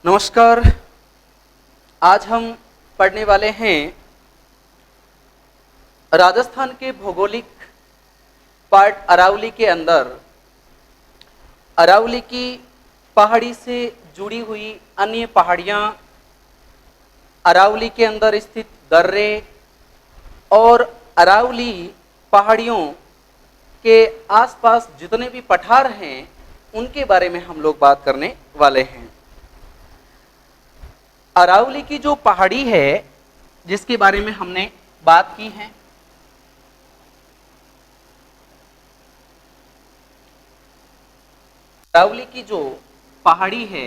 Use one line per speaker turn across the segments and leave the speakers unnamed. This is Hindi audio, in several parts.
नमस्कार। आज हम पढ़ने वाले हैं राजस्थान के भौगोलिक पार्ट अरावली के अंदर अरावली की पहाड़ी से जुड़ी हुई अन्य पहाड़ियाँ, अरावली के अंदर स्थित दर्रे और अरावली पहाड़ियों के आसपास जितने भी पठार हैं उनके बारे में हम लोग बात करने वाले हैं। अरावली की जो पहाड़ी है जिसके बारे में हमने बात की है, अरावली की जो पहाड़ी है,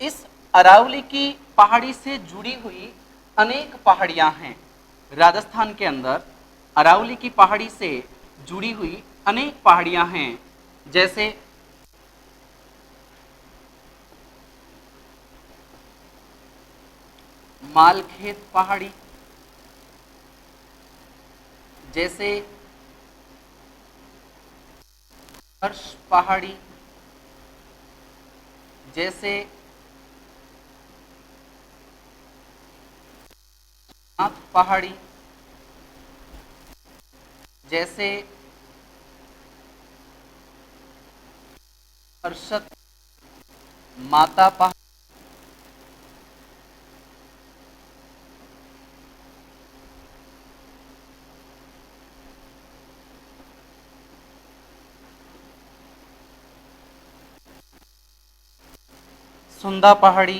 इस अरावली की पहाड़ी से जुड़ी हुई अनेक पहाड़ियां हैं। राजस्थान के अंदर अरावली की पहाड़ी से जुड़ी हुई अनेक पहाड़ियां हैं, जैसे मालखेत पहाड़ी, जैसे हर्ष पहाड़ी, जैसे नाथ पहाड़ी, जैसे हर्षद माता पहाड़ी, सुंदा पहाड़ी,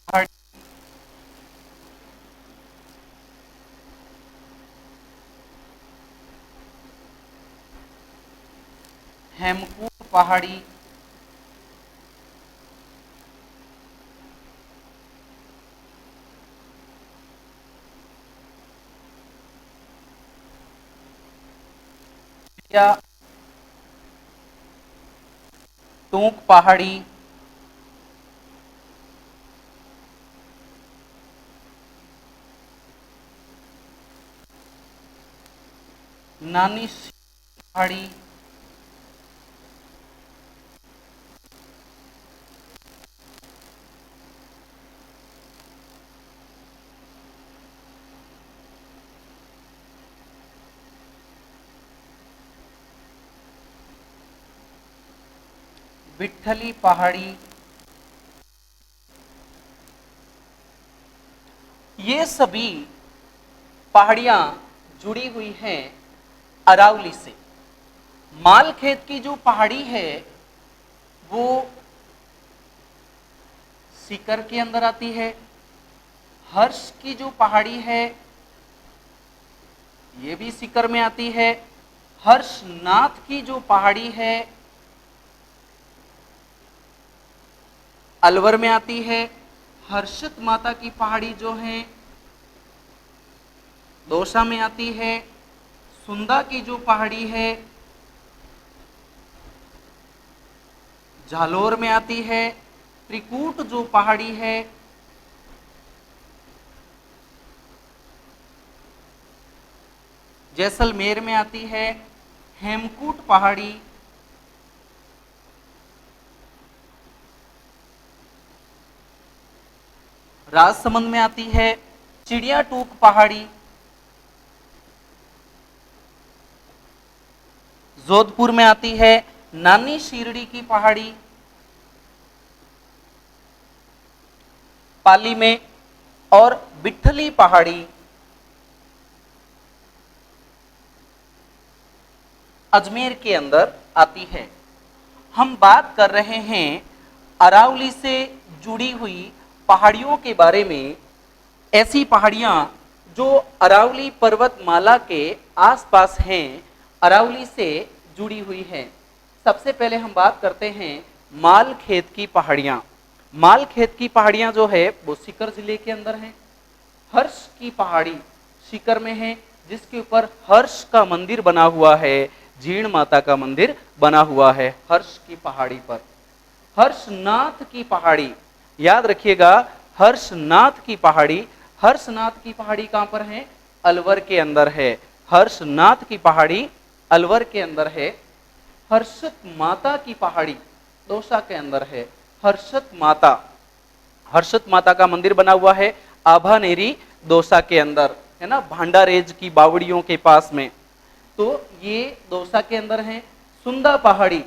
पहाड़ी, हेमकूट पहाड़ी, या टूक पहाड़ी, नानी पहाड़ी, विठली पहाड़ी, ये सभी पहाड़ियां जुड़ी हुई हैं अरावली से। मालखेत की जो पहाड़ी है वो सीकर के अंदर आती है। हर्ष की जो पहाड़ी है ये भी सीकर में आती है। हर्षनाथ की जो पहाड़ी है अलवर में आती है। हर्षित माता की पहाड़ी जो है दौसा में आती है। सुंदा की जो पहाड़ी है जालोर में आती है। त्रिकूट जो पहाड़ी है जैसलमेर में आती है। हेमकूट पहाड़ी राजसमंद में आती है। चिड़िया टूक पहाड़ी जोधपुर में आती है। नानी शिरडी की पहाड़ी पाली में और विठली पहाड़ी अजमेर के अंदर आती है। हम बात कर रहे हैं अरावली से जुड़ी हुई पहाड़ियों के बारे में। ऐसी पहाड़ियां जो अरावली पर्वतमाला के आसपास हैं, अरावली से जुड़ी हुई हैं। सबसे पहले हम बात करते हैं मालखेत की पहाड़ियां। मालखेत की पहाड़ियां जो है वो सीकर जिले के अंदर हैं। हर्ष की पहाड़ी सीकर में है, जिसके ऊपर हर्ष का मंदिर बना हुआ है, जीण माता का मंदिर बना हुआ है हर्ष की पहाड़ी पर। हर्षनाथ की पहाड़ी, याद रखिएगा, हर्षनाथ की पहाड़ी। हर्षनाथ की पहाड़ी कहां पर है? अलवर के अंदर है। हर्षनाथ की पहाड़ी अलवर के अंदर है। हर्षत माता की पहाड़ी दौसा के अंदर है। हर्षत माता का मंदिर बना हुआ है आभानेरी दौसा के अंदर, है ना, भांडारेज की बावड़ियों के पास में। तो ये दौसा के अंदर है। सुंदा पहाड़ी,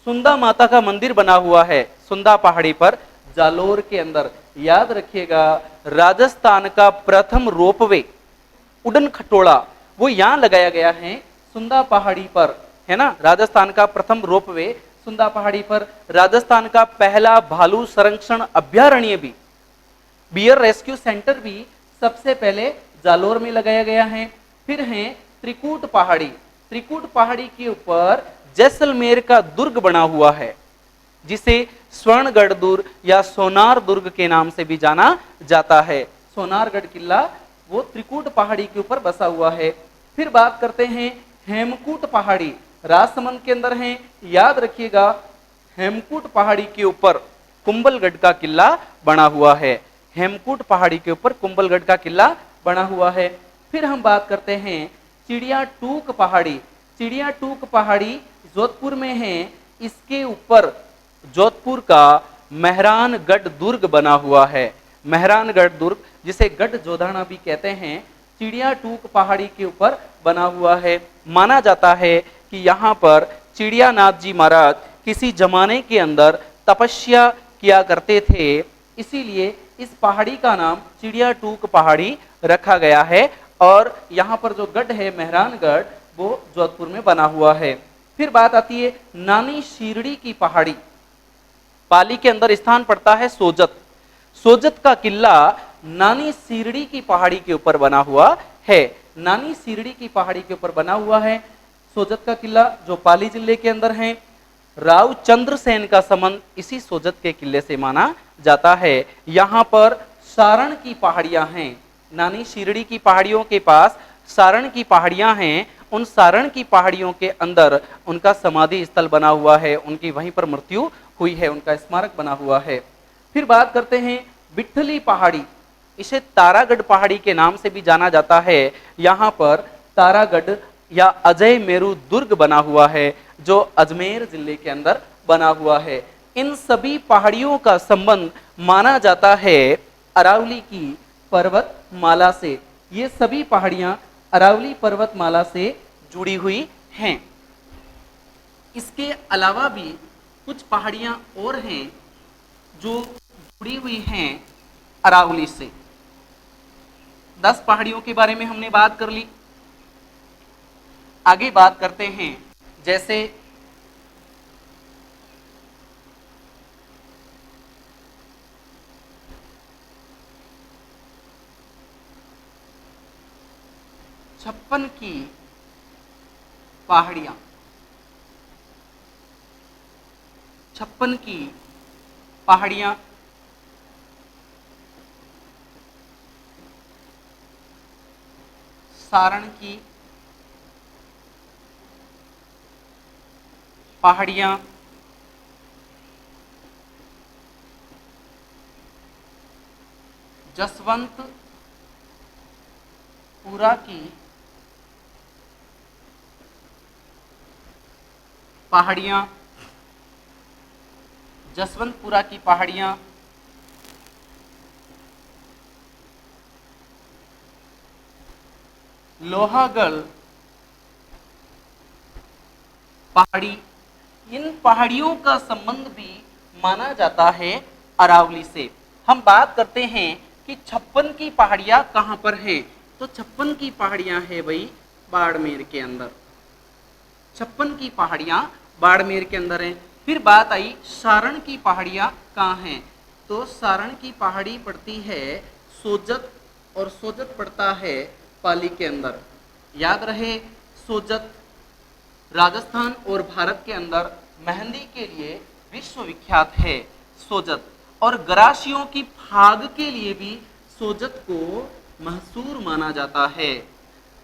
सुंदा माता का मंदिर बना हुआ है सुंदा पहाड़ी पर, जालोर के अंदर। याद रखिएगा, राजस्थान का प्रथम रोपवे उड़न खटोला वो यहां लगाया गया है सुंदा पहाड़ी पर, है ना। राजस्थान का प्रथम रोपवे सुंदा पहाड़ी पर। राजस्थान का पहला भालू संरक्षण अभ्यारण्य भी, बियर रेस्क्यू सेंटर भी सबसे पहले जालोर में लगाया गया है। फिर है त्रिकूट पहाड़ी। त्रिकूट पहाड़ी के ऊपर जैसलमेर का दुर्ग बना हुआ है, जिसे स्वर्णगढ़ दुर्ग या सोनार दुर्ग के नाम से भी जाना जाता है। सोनारगढ़ किला वो त्रिकूट पहाड़ी के ऊपर बसा हुआ है। फिर बात करते हैं हेमकूट पहाड़ी, राजसमंद के अंदर है। याद रखिएगा, हेमकूट पहाड़ी के ऊपर कुंभलगढ़ का किला बना हुआ है। हेमकूट पहाड़ी के ऊपर कुंभलगढ़ का किला बना हुआ है। फिर हम बात करते हैं चिड़िया टूक पहाड़ी। चिड़िया टूक पहाड़ी जोधपुर में है। इसके ऊपर जोधपुर का मेहरानगढ़ दुर्ग बना हुआ है। मेहरानगढ़ दुर्ग, जिसे गढ़ जोधाना भी कहते हैं, चिड़िया टूक पहाड़ी के ऊपर बना हुआ है। माना जाता है कि यहाँ पर चिड़ियानाथ जी महाराज किसी जमाने के अंदर तपस्या किया करते थे, इसीलिए इस पहाड़ी का नाम चिड़िया टूक पहाड़ी रखा गया है। और यहाँ पर जो गढ़ है मेहरानगढ़, वो जोधपुर में बना हुआ है। फिर बात आती है नानी शीरडी की पहाड़ी। पाली के अंदर स्थान पड़ता है सोजत। सोजत का किला नानी शीरडी की पहाड़ी के ऊपर बना हुआ है। नानी शीरडी की पहाड़ी के ऊपर बना हुआ है सोजत का किला, जो पाली जिले के अंदर है। राव चंद्रसेन का संबंध इसी सोजत के किले से माना जाता है। यहाँ पर सारण की पहाड़ियां हैं। नानी शीरडी की पहाड़ियों के पास सारण की पहाड़ियां हैं। उन सारण की पहाड़ियों के अंदर उनका समाधि स्थल बना हुआ है, उनकी वहीं पर मृत्यु हुई है, उनका स्मारक बना हुआ है। फिर बात करते हैं बिठली पहाड़ी। इसे तारागढ़ पहाड़ी के नाम से भी जाना जाता है। यहाँ पर तारागढ़ या अजय मेरू दुर्ग बना हुआ है, जो अजमेर जिले के अंदर बना हुआ है। इन सभी पहाड़ियों का संबंध माना जाता है अरावली की पर्वतमाला से। ये सभी पहाड़ियां अरावली पर्वतमाला से जुड़ी हुई हैं। इसके अलावा भी कुछ पहाड़ियां और हैं जो जुड़ी हुई हैं अरावली से। 10 पहाड़ियों के बारे में हमने बात कर ली। आगे बात करते हैं, जैसे छप्पन की पहाड़ियां। छप्पन की पहाड़ियां सारण की पहाड़ियां जसवंतपुरा की पहाड़ियां, जसवंतपुरा की पहाड़ियां लोहागढ़ पहाड़ी। इन पहाड़ियों का संबंध भी माना जाता है अरावली से। हम बात करते हैं कि 56 की पहाड़ियां कहां पर हैं। तो 56 की पहाड़ियां है भाई बाड़मेर के अंदर। 56 की पहाड़ियां बाड़मेर के अंदर हैं। फिर बात आई सारण की पहाड़ियां कहाँ हैं। तो सारण की पहाड़ी पड़ती है सोजत, और सोजत पड़ता है पाली के अंदर। याद रहे, सोजत राजस्थान और भारत के अंदर मेहंदी के लिए विश्वविख्यात है सोजत, और गरासियों की फाग के लिए भी सोजत को महसूर माना जाता है।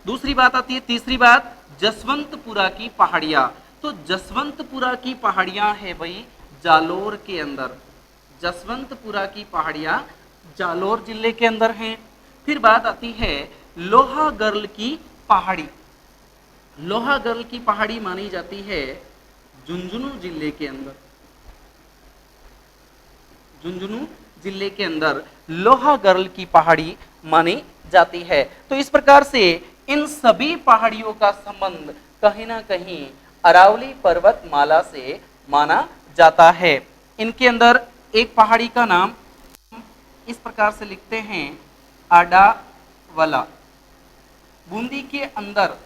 दूसरी बात आती है, तीसरी बात जसवंतपुरा की पहाड़ियां। तो जसवंतपुरा की पहाड़ियां है भाई जालोर के अंदर। जसवंतपुरा की पहाड़ियां जालोर जिले के अंदर हैं। फिर बात आती है लोहागढ़ की पहाड़ी। लोहागढ़ की पहाड़ी मानी जाती है झुंझुनू जिले के अंदर। झुंझुनू जिले के अंदर लोहागढ़ की पहाड़ी मानी जाती है। तो इस प्रकार से इन सभी पहाड़ियों का संबंध कहीं ना कहीं अरावली पर्वतमाला से माना जाता है। इनके अंदर एक पहाड़ी का नाम इस प्रकार से लिखते हैं, आडावला। बूंदी के अंदर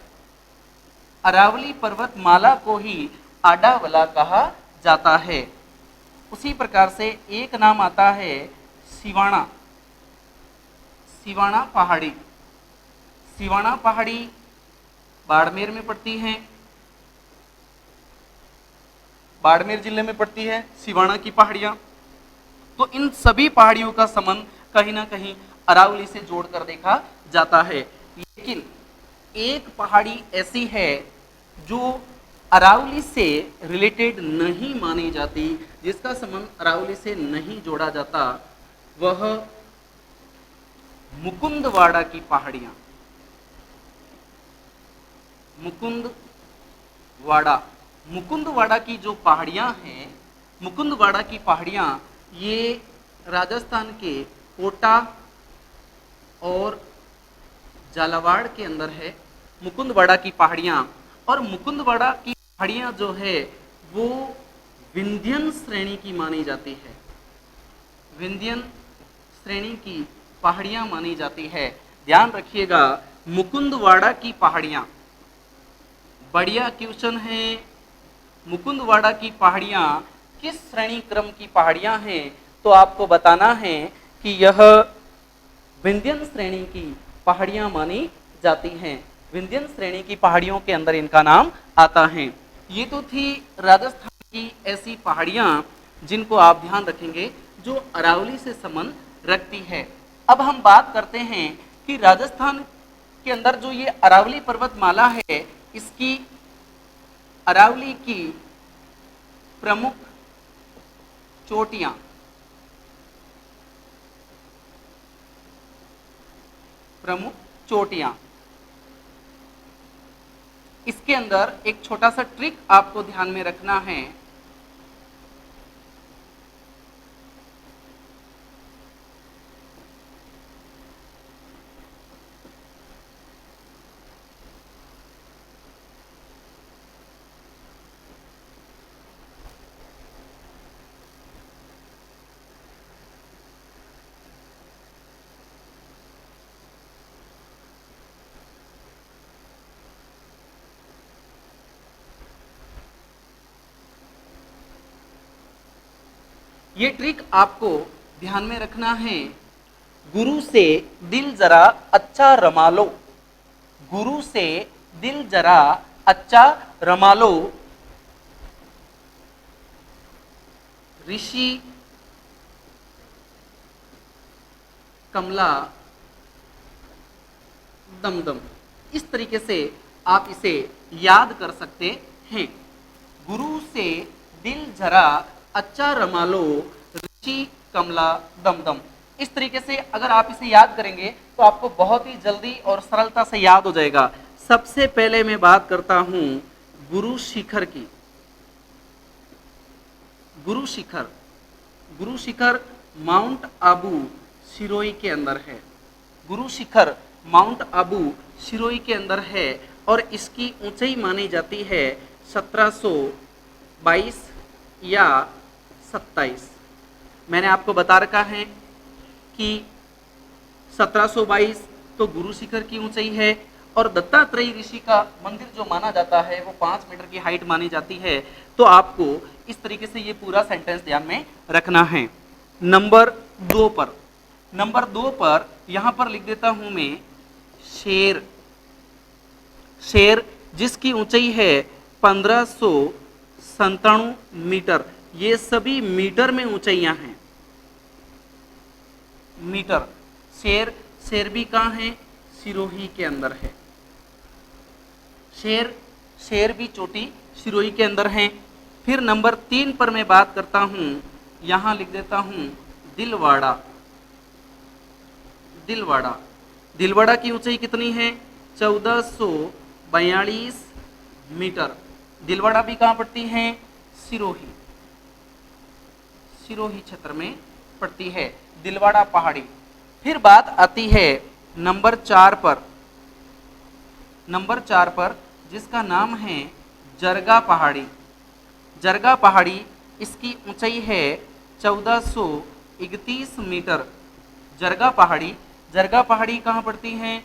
अरावली पर्वतमाला को ही आडावला कहा जाता है। उसी प्रकार से एक नाम आता है सिवाना। सिवाना पहाड़ी। सिवाना पहाड़ी बाड़मेर में पड़ती है, बाड़मेर जिले में पड़ती है सिवाना की पहाड़ियां। तो इन सभी पहाड़ियों का संबंध कहीं ना कहीं अरावली से जोड़कर देखा जाता है। लेकिन एक पहाड़ी ऐसी है जो अरावली से रिलेटेड नहीं मानी जाती, जिसका संबंध अरावली से नहीं जोड़ा जाता, वह मुकुंदवाड़ा की पहाड़ियां। मुकुंदवाड़ा, मुकुंदवाड़ा की जो पहाड़ियां हैं, मुकुंदवाड़ा की पहाड़ियां ये राजस्थान के कोटा और झालावाड़ के अंदर है मुकुंदवाड़ा की पहाड़ियां। और मुकुंदवाड़ा की पहाड़ियां जो है वो विंध्यन श्रेणी की मानी जाती है। विंध्यन श्रेणी की पहाड़ियां मानी जाती है। ध्यान रखिएगा, मुकुंदवाड़ा की पहाड़ियां, बढ़िया क्वेश्चन है। मुकुंदवाड़ा की पहाड़ियां किस श्रेणी क्रम की पहाड़ियां हैं? तो आपको बताना है कि यह विंध्यन श्रेणी की पहाड़ियां मानी जाती हैं। विंध्यन श्रेणी की पहाड़ियों के अंदर इनका नाम आता है। ये तो थी राजस्थान की ऐसी पहाड़ियां जिनको आप ध्यान रखेंगे जो अरावली से संबंध रखती है। अब हम बात करते हैं कि राजस्थान के अंदर जो ये अरावली पर्वतमाला है, इसकी अरावली की प्रमुख चोटियां, प्रमुख चोटियां। इसके अंदर एक छोटा सा ट्रिक आपको ध्यान में रखना है। ये ट्रिक आपको ध्यान में रखना है। गुरु से दिल जरा अच्छा रमा लो, गुरु से दिल जरा अच्छा रमा लो, ऋषि कमला दमदम। इस तरीके से आप इसे याद कर सकते हैं। गुरु से दिल जरा अच्छा रमा लो, ऋषि कमला दमदम। इस तरीके से अगर आप इसे याद करेंगे तो आपको बहुत ही जल्दी और सरलता से याद हो जाएगा। सबसे पहले मैं बात करता हूं गुरु शिखर की। गुरु शिखर, गुरु शिखर माउंट आबू सिरोही के अंदर है। गुरु शिखर माउंट आबू सिरोही के अंदर है और इसकी ऊंचाई मानी जाती है 1722 या 27। मैंने आपको बता रखा है कि 1722 तो गुरु शिखर की ऊंचाई है और दत्तात्रेय ऋषि का मंदिर जो माना जाता है वो 5 मीटर की हाइट मानी जाती है। तो आपको इस तरीके से ये पूरा सेंटेंस ध्यान में रखना है। नंबर 2 पर, नंबर 2 पर यहां पर लिख देता हूं मैं शेर। शेर जिसकी ऊंचाई है 1597 मीटर। ये सभी मीटर में ऊंचाइयां हैं, मीटर। शेर, शेर भी कहाँ है? सिरोही के अंदर है। शेर, शेर भी चोटी सिरोही के अंदर है। फिर नंबर 3 पर मैं बात करता हूं, यहां लिख देता हूं दिलवाड़ा। दिलवाड़ा, दिलवाड़ा की ऊंचाई कितनी है? 1442 मीटर। दिलवाड़ा भी कहाँ पड़ती है? सिरोही, सिरोही क्षेत्र में पड़ती है दिलवाड़ा पहाड़ी। फिर बात आती है नंबर 4 पर, नंबर 4 पर जिसका नाम है जरगा पहाड़ी। जरगा पहाड़ी, इसकी ऊंचाई है 1431 मीटर। जरगा पहाड़ी, जरगा पहाड़ी कहाँ पड़ती है?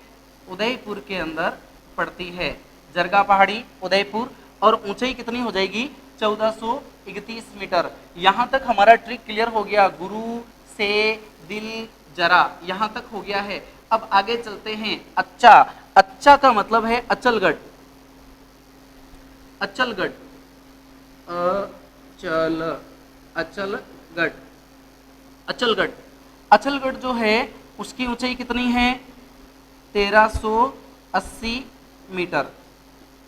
उदयपुर के अंदर पड़ती है जरगा पहाड़ी, उदयपुर। और ऊंचाई कितनी हो जाएगी? 1431 मीटर। यहाँ तक हमारा ट्रिक क्लियर हो गया, गुरु से दिल जरा, यहाँ तक हो गया है। अब आगे चलते हैं। अच्छा, अच्छा का मतलब है अचलगढ़, अचलगढ़, अचलगढ़, अचलगढ़। अचलगढ़ जो है उसकी ऊंचाई कितनी है? 1380 मीटर।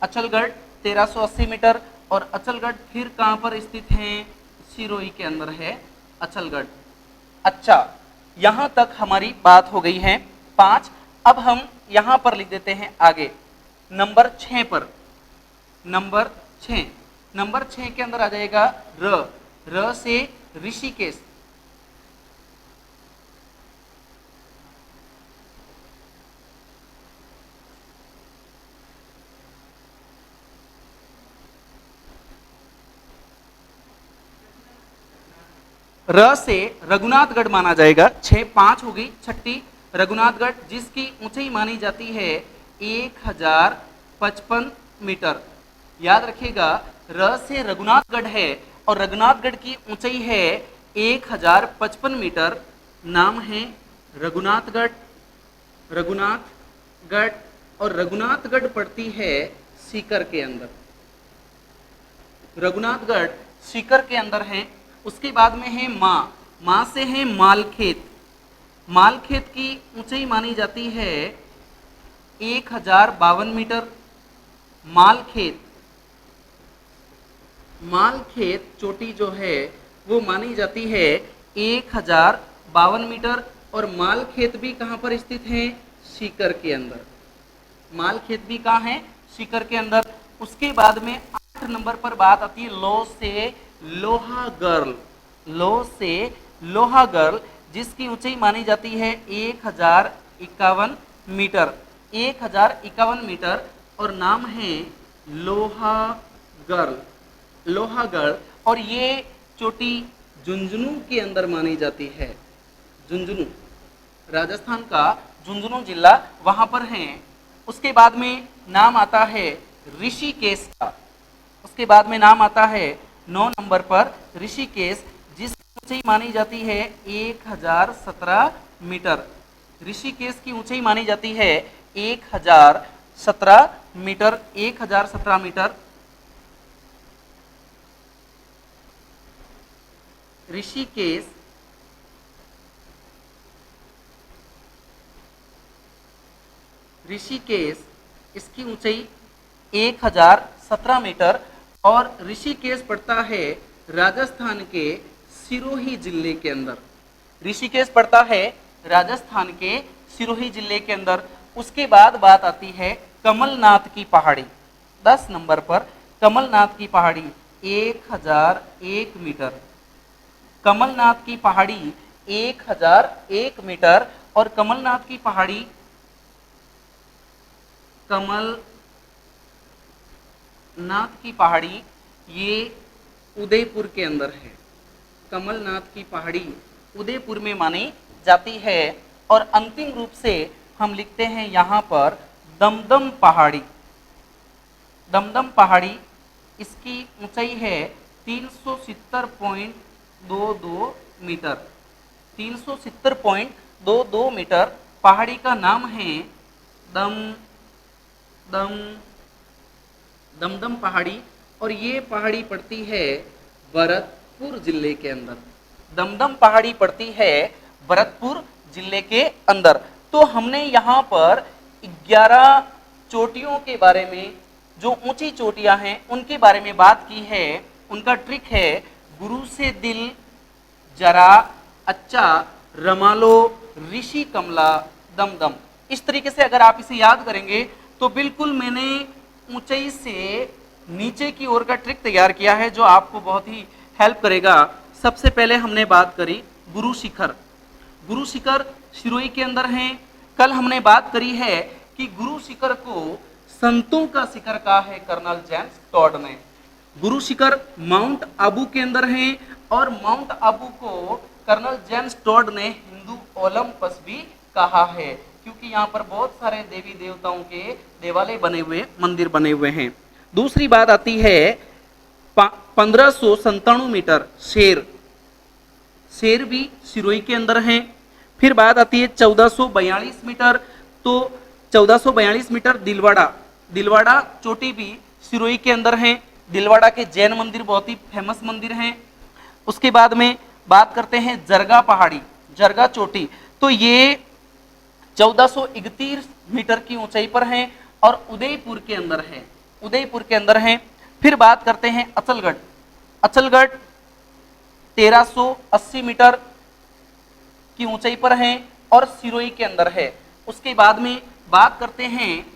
अचलगढ़ 1380 मीटर। और अचलगढ़ फिर कहाँ पर स्थित है? सिरोही के अंदर है अचलगढ़। अच्छा, यहाँ तक हमारी बात हो गई है 5। अब हम यहाँ पर लिख देते हैं आगे नंबर 6 पर। नंबर 6, नंबर 6 के अंदर आ जाएगा र, र से ऋषिकेश। र से रघुनाथगढ़ माना जाएगा। 6 5 होगी, छठी रघुनाथगढ़, जिसकी ऊंचाई मानी जाती है 1055 मीटर। याद रखिएगा, र से रघुनाथगढ़ है और रघुनाथगढ़ की ऊंचाई है 1055 मीटर। नाम है रघुनाथगढ़, रघुनाथगढ़। और रघुनाथगढ़ पड़ती है सीकर के अंदर। रघुनाथगढ़ सीकर के अंदर है। उसके बाद में है माँ, माँ से है मालखेत। मालखेत की ऊंचाई मानी जाती है 1052 मीटर। मालखेत, मालखेत चोटी जो है वो मानी जाती है 1052 मीटर। और मालखेत भी कहाँ पर स्थित है? सीकर के अंदर। मालखेत भी कहाँ है? सीकर के अंदर। उसके बाद में 8 नंबर पर बात आती है लो से लोहागढ़। लो से लोहागढ़, जिसकी ऊंचाई मानी जाती है 1051 मीटर। 1051 मीटर। और नाम है लोहागढ़, लोहागढ़। और ये चोटी झुंझुनू के अंदर मानी जाती है। झुंझुनू, राजस्थान का झुंझुनू जिला वहां पर है। उसके बाद में नाम आता है ऋषिकेश का। उसके बाद में नाम आता है 9 नंबर पर ऋषिकेश, जिसकी ऊंचाई मानी जाती है 1017 मीटर। ऋषिकेश की ऊंचाई मानी जाती है 1017 मीटर। 1017 मीटर। ऋषिकेश, ऋषिकेश इसकी ऊंचाई 1017 मीटर। और ऋषिकेश पड़ता है राजस्थान के सिरोही जिले के अंदर। ऋषिकेश पड़ता है राजस्थान के सिरोही जिले के अंदर। उसके बाद बात आती है कमलनाथ की पहाड़ी। 10 नंबर पर कमलनाथ की पहाड़ी 1001 मीटर। कमलनाथ की पहाड़ी 1001 मीटर। और कमलनाथ की पहाड़ी, कमलनाथ की पहाड़ी ये उदयपुर के अंदर है। कमलनाथ की पहाड़ी उदयपुर में मानी जाती है। और अंतिम रूप से हम लिखते हैं यहाँ पर दमदम पहाड़ी। दमदम पहाड़ी, इसकी ऊंचाई है 370.22 मीटर। 370.22 मीटर। पहाड़ी का नाम है दमदम पहाड़ी। और ये पहाड़ी पड़ती है भरतपुर जिले के अंदर। दमदम पहाड़ी पड़ती है भरतपुर जिले के अंदर। तो हमने यहाँ पर 11 चोटियों के बारे में, जो ऊंची चोटियां हैं उनके बारे में बात की है। उनका ट्रिक है गुरु से दिल जरा, अच्छा, रमालो, ऋषि कमला, दमदम। इस तरीके से अगर आप इसे याद करेंगे तो बिल्कुल मैंने ऊंचाई से नीचे की ओर का ट्रिक तैयार किया है जो आपको बहुत ही हेल्प करेगा। सबसे पहले हमने बात करी गुरु शिखर। गुरु शिखर सिरोही के अंदर हैं। कल हमने बात करी है कि गुरु शिखर को संतों का शिखर कहा है कर्नल जेम्स टॉड ने। गुरु शिखर माउंट आबू के अंदर है और माउंट आबू को कर्नल जेम्स टॉड ने हिंदू ओलंपस भी कहा है, क्योंकि यहाँ पर बहुत सारे देवी देवताओं के देवालय बने हुए, मंदिर बने हुए हैं। दूसरी बात आती है 1597 मीटर शेर। शेर भी सिरोही के अंदर हैं। फिर बात आती है 1442 मीटर, तो 1442 मीटर दिलवाड़ा। दिलवाड़ा चोटी भी सिरोही के अंदर है। दिलवाड़ा के जैन मंदिर बहुत ही फेमस मंदिर हैं। उसके बाद में बात करते हैं जरगा पहाड़ी, जरगा चोटी, तो ये 1431 मीटर की ऊंचाई पर है और उदयपुर के अंदर है, उदयपुर के अंदर है। फिर बात करते हैं अचलगढ़। अचलगढ़ 1380 मीटर की ऊंचाई पर है और सिरोही के अंदर है। उसके बाद में बात करते हैं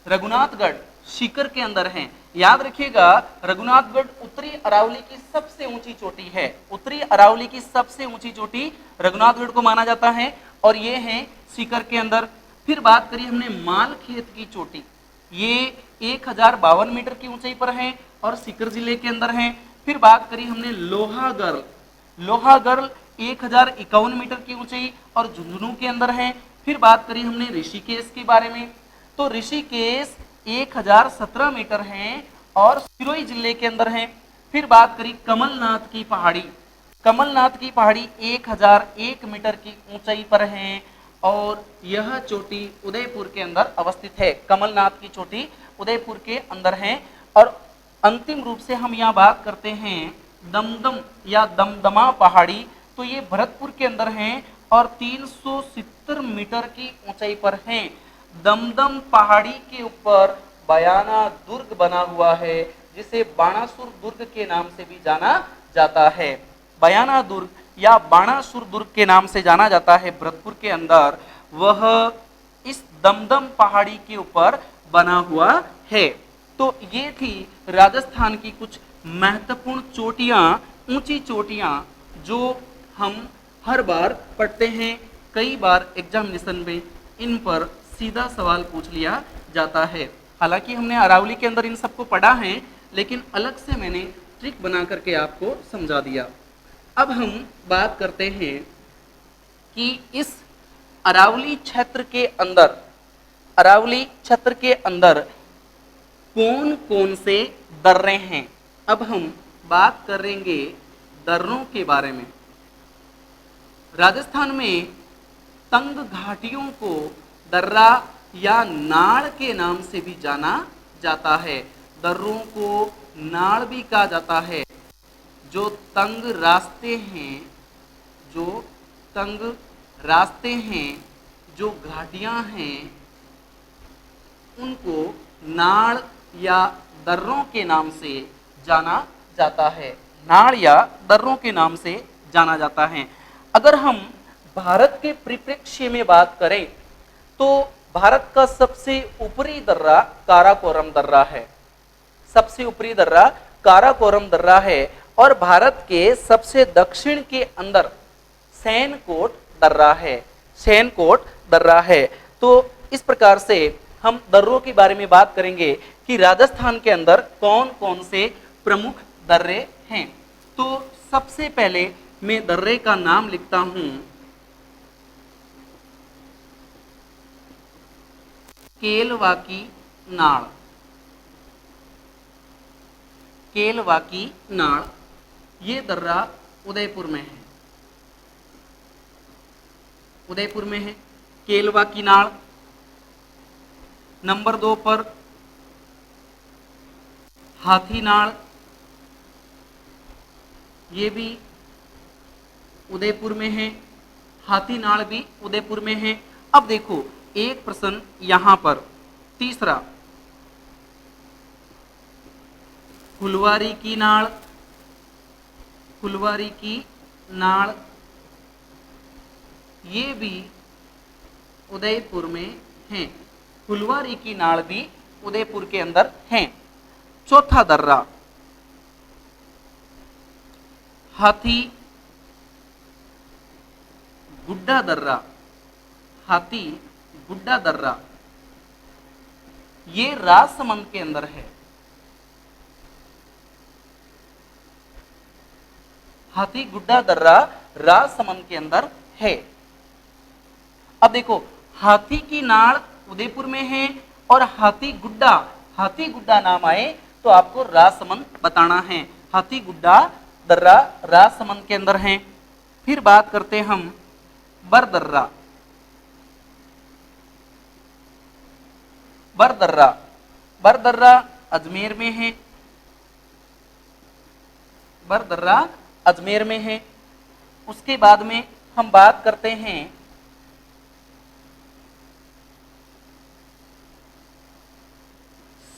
रघुनाथगढ़, सीकर के अंदर है। याद रखिएगा रघुनाथगढ़ उत्तरी अरावली की सबसे ऊंची चोटी है। उत्तरी अरावली की सबसे ऊंची चोटी रघुनाथगढ़ को माना जाता है और ये है सीकर के अंदर। फिर बात करी हमने मालखेत की चोटी, ये 1052 मीटर की ऊंचाई पर है और सीकर जिले के अंदर है। फिर बात करी हमने लोहागढ़, लोहागढ़ 1051 मीटर की ऊंचाई और झुंझुनू के अंदर है। फिर बात करी हमने ऋषिकेश के बारे में, तो ऋषिकेश 1017 मीटर है और सिरोही जिले के अंदर है। फिर बात करी कमलनाथ की पहाड़ी, कमलनाथ की पहाड़ी 1001 मीटर की ऊंचाई पर है और यह चोटी उदयपुर के अंदर अवस्थित है। कमलनाथ की चोटी उदयपुर के अंदर है। और अंतिम रूप से हम यहाँ बात करते हैं दमदम या दमदमा पहाड़ी, तो ये भरतपुर के अंदर है और 370 मीटर की ऊंचाई पर है। दमदम पहाड़ी के ऊपर बयाना दुर्ग बना हुआ है जिसे बाणासुर दुर्ग के नाम से भी जाना जाता है। बयाना दुर्ग या बाणासुर दुर्ग के नाम से जाना जाता है भरतपुर के अंदर, वह इस दमदम पहाड़ी के ऊपर बना हुआ है। तो ये थी राजस्थान की कुछ महत्वपूर्ण चोटियां, ऊंची चोटियां जो हम हर बार पढ़ते हैं। कई बार एग्जामिनेशन में इन पर सीधा सवाल पूछ लिया जाता है। हालांकि हमने अरावली के अंदर इन सबको पढ़ा है, लेकिन अलग से मैंने ट्रिक बना करके आपको समझा दिया। अब हम बात करते हैं कि इस अरावली क्षेत्र के अंदर, अरावली क्षेत्र के अंदर कौन कौन से दर्रे हैं। अब हम बात करेंगे दर्रों के बारे में। राजस्थान में तंग घाटियों को दर्रा या नाड़ के नाम से भी जाना जाता है। दर्रों को नाड़ भी कहा जाता है। जो तंग रास्ते हैं, जो तंग रास्ते हैं, जो घाटियां हैं, उनको नाड़ या दर्रों के नाम से जाना जाता है। नाड़ या दर्रों के नाम से जाना जाता है। अगर हम भारत के परिप्रेक्ष्य में बात करें तो भारत का सबसे ऊपरी दर्रा काराकोरम दर्रा है। सबसे ऊपरी दर्रा काराकोरम दर्रा है और भारत के सबसे दक्षिण के अंदर सैनकोट दर्रा है। सैनकोट दर्रा है। तो इस प्रकार से हम दर्रों के बारे में बात करेंगे कि राजस्थान के अंदर कौन कौन से प्रमुख दर्रे हैं। तो सबसे पहले मैं दर्रे का नाम लिखता हूं, केलवाकी नाड़। केलवाकी नाड़ ये दर्रा उदयपुर में है। उदयपुर में है केलवाकी नाड़। नंबर 2 पर हाथी नाड़, ये भी उदयपुर में है। हाथी नाड़ भी उदयपुर में है। अब देखो एक प्रश्न यहां पर, तीसरा फुलवारी की नाड़। फुलवारी की नाड़ ये भी उदयपुर में है। फुलवारी की नाड़ भी उदयपुर के अंदर है। चौथा दर्रा हाथी गुड्डा दर्रा, हाथी गुड्डा दर्रा, ये राजसमंद के अंदर है। हाथी गुड्डा दर्रा राजसमंद के अंदर है। अब देखो, हाथी की नाड़ उदयपुर में है और हाथी गुड्डा नाम आए तो आपको राजसमंद बताना है। हाथी गुड्डा दर्रा राजसमंद के अंदर है। फिर बात करते हम बरदर्रा। बरदर्रा अजमेर में है। बरदर्रा अजमेर में है। उसके बाद में हम बात करते हैं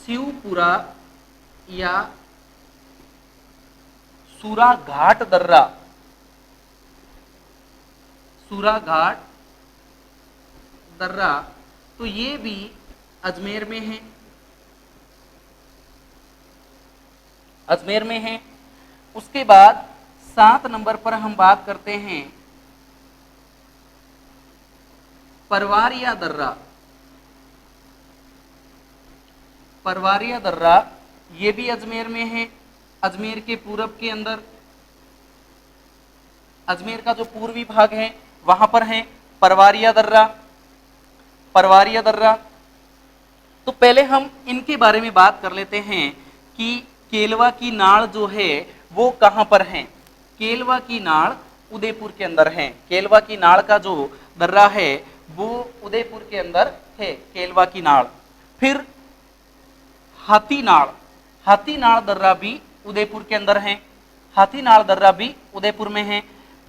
शिवपुरा या सूराघाट दर्रा। सूराघाट दर्रा तो ये भी अजमेर में है। अजमेर में है। उसके बाद 7 नंबर पर हम बात करते हैं परवारिया दर्रा। परवारिया दर्रा ये भी अजमेर में है। अजमेर के पूरब के अंदर, अजमेर का जो पूर्वी भाग है वहां पर है परवारिया दर्रा। परवारिया दर्रा तो पहले हम इनके बारे में बात कर लेते हैं कि केलवा की नाड़ जो है वो कहां पर है। केलवा की नाड़ उदयपुर के अंदर है। केलवा की नाड़ का जो दर्रा है वो उदयपुर के अंदर है, केलवा की नाड़। फिर हाथीनाड़ दर्रा भी उदयपुर के अंदर है। हाथीनाड़ दर्रा भी उदयपुर में है।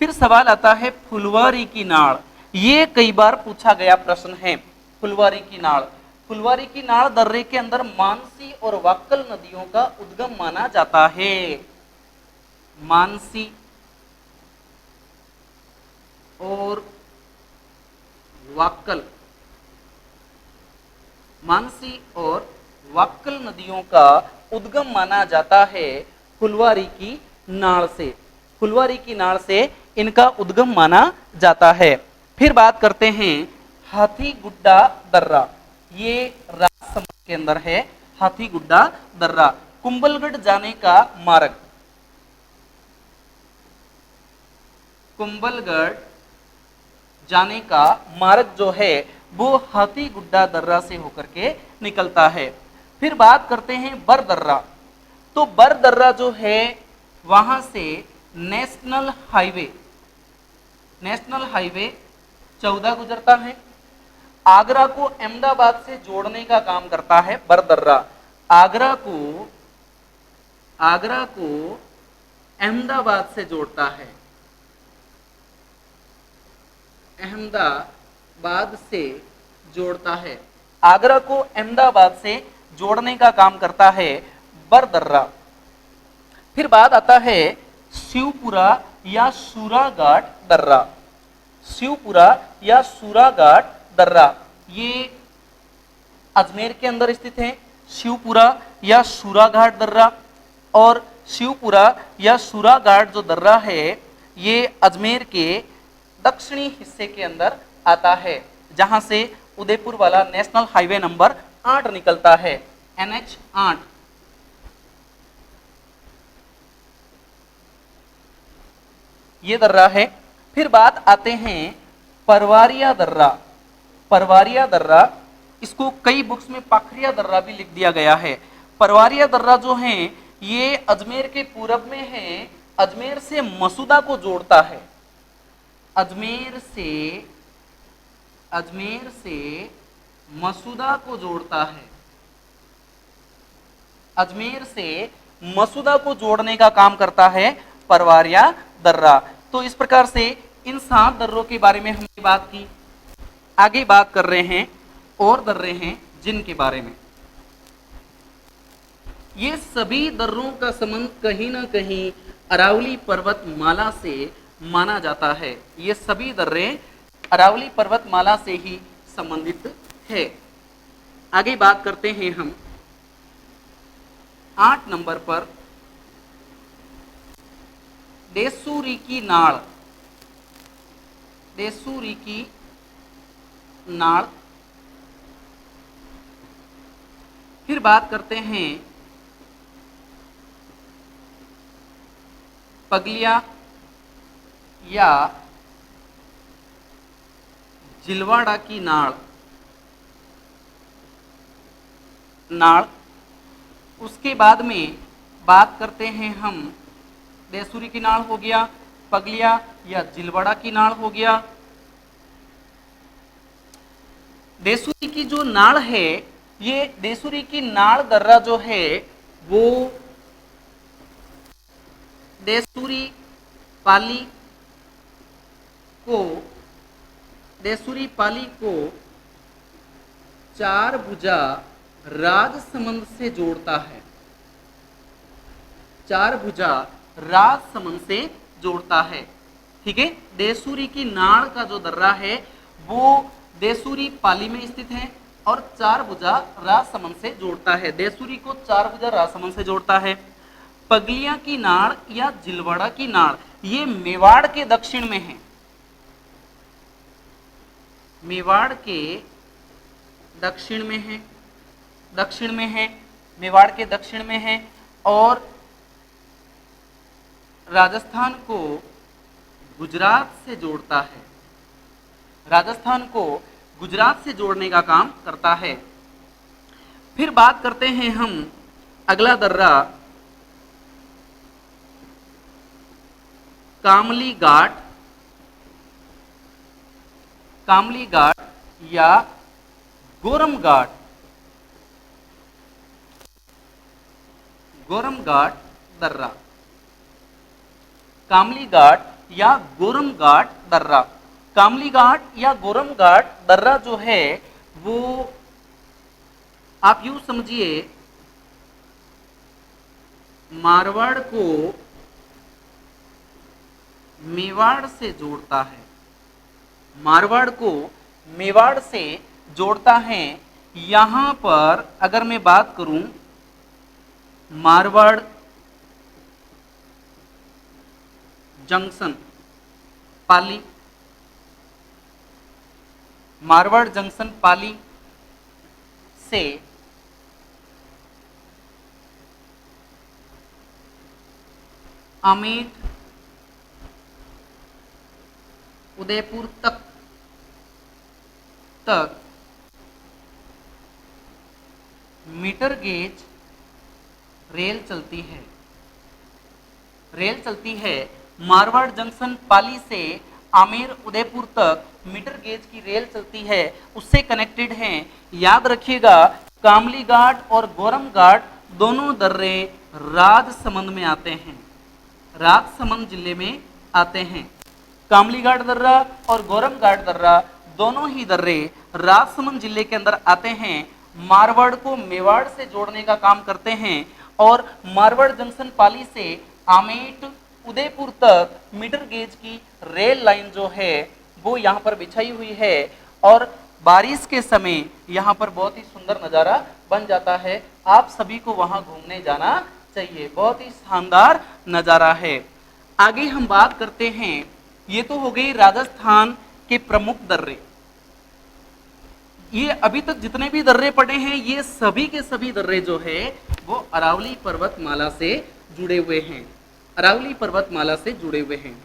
फिर सवाल आता है फुलवारी की नाड़। ये कई बार पूछा गया प्रश्न है। फुलवारी की नाड़, फुलवारी की नाड़ दर्रे के अंदर मानसी और वाक्कल नदियों का उद्गम माना जाता है। मानसी और वाक्कल, मानसी और वाक्कल नदियों का उद्गम माना जाता है फुलवारी की नाड़ से। फुलवारी की नाड़ से इनका उद्गम माना जाता है। फिर बात करते हैं हाथी गुड्डा दर्रा। ये राजसमंद के अंदर है। हाथी गुड्डा दर्रा कुंभलगढ़ जाने का मार्ग, कुंभलगढ़ जाने का मार्ग जो है वो हाथी गुड्डा दर्रा से होकर के निकलता है। फिर बात करते हैं बरदर्रा। तो बरदर्रा जो है वहां से नेशनल हाईवे 14 गुजरता है। आगरा को अहमदाबाद से जोड़ने का काम करता है बरदर्रा। आगरा को अहमदाबाद से जोड़ता है। अहमदाबाद से जोड़ता है। आगरा को अहमदाबाद से जोड़ने का काम करता है बरदर्रा। फिर बात आता है शिवपुरा या सूराघाट दर्रा। शिवपुरा या सूराघाट दर्रा ये अजमेर के अंदर स्थित है। शिवपुरा या सूराघाट दर्रा, और शिवपुरा या सूराघाट जो दर्रा है ये अजमेर के दक्षिणी हिस्से के अंदर आता है, जहां से उदयपुर वाला नेशनल हाईवे नंबर 8 निकलता है, NH 8। ये दर्रा है। फिर बात आते हैं परवारिया दर्रा। परवारिया दर्रा, इसको कई बुक्स में पाखरिया दर्रा भी लिख दिया गया है। परवारिया दर्रा जो है ये अजमेर के पूरब में है। अजमेर से मसूदा को जोड़ता है। अजमेर से मसूदा को जोड़ता है। अजमेर से मसूदा को जोड़ने का काम करता है परवारिया दर्रा। तो इस प्रकार से इन 7 दर्रों के बारे में हमने बात की। आगे बात कर रहे हैं और दर्रे हैं जिनके बारे में। ये सभी दर्रों का संबंध कहीं ना कहीं अरावली पर्वतमाला से माना जाता है। ये सभी दर्रे अरावली पर्वतमाला से ही संबंधित है। आगे बात करते हैं हम 8 नंबर पर देसूरी की नाड़, देसूरी की नाड़। फिर बात करते हैं पगलिया या जिलवाड़ा की नाड़, नाड़। उसके बाद में बात करते हैं हम देसूरी की नाड़ हो गया, पगलिया या जिलवाड़ा की नाड़ हो गया। देसूरी की जो नाड़ है, ये देसूरी की नाड़ दर्रा जो है वो देसूरी पाली को, देसूरी पाली को चार भुजा राजसमंद से जोड़ता है, चार भुजा राजसमंद से जोड़ता है। ठीक है, देसूरी की नाड़ का जो दर्रा है वो देसूरी पाली में स्थित है और चार भुजा राजसमंद से जोड़ता है, देसूरी को चार भुजा राजसमंद से जोड़ता है। पगलिया की नाड़ या जिलवाड़ा की नाड़ ये मेवाड़ के दक्षिण में है, मेवाड़ के दक्षिण में है, दक्षिण में है, मेवाड़ के दक्षिण में है और राजस्थान को गुजरात से जोड़ता है, राजस्थान को गुजरात से जोड़ने का काम करता है। फिर बात करते हैं हम अगला दर्रा कामली घाट, कामली घाट या गोरम घाट, गोरम घाट दर्रा, कामली घाट या गोरम घाट दर्रा। कामली घाट या गोरम घाट दर्रा जो है वो आप यूं समझिए मारवाड़ को मेवाड़ से जोड़ता है, मारवाड़ को मेवाड़ से जोड़ता है। यहां पर अगर मैं बात करूं मारवाड़ जंक्शन पाली, मारवाड़ जंक्शन पाली से अमेठ उदयपुर तक मीटर गेज रेल चलती है, रेल चलती है। मारवाड़ जंक्शन पाली से आमेर उदयपुर तक मीटर गेज की रेल चलती है, उससे कनेक्टेड हैं। याद रखिएगा कामली घाट और गोरम घाट दोनों दर्रे राजसमंद में आते हैं, राजसमंद जिले में आते हैं। कामली घाट दर्रा और गोरम घाट दर्रा दोनों ही दर्रे राजसमंद जिले के अंदर आते हैं, मारवाड़ को मेवाड़ से जोड़ने का काम करते हैं और मारवाड़ जंक्शन पाली से आमेट उदयपुर तक मीटर गेज की रेल लाइन जो है वो यहाँ पर बिछाई हुई है और बारिश के समय यहाँ पर बहुत ही सुंदर नज़ारा बन जाता है। आप सभी को वहाँ घूमने जाना चाहिए, बहुत ही शानदार नज़ारा है। आगे हम बात करते हैं, ये तो हो गई राजस्थान के प्रमुख दर्रे। ये अभी तक जितने भी दर्रे पड़े हैं ये सभी के सभी दर्रे जो है वो अरावली पर्वतमाला से जुड़े हुए हैं, अरावली पर्वतमाला से जुड़े हुए हैं।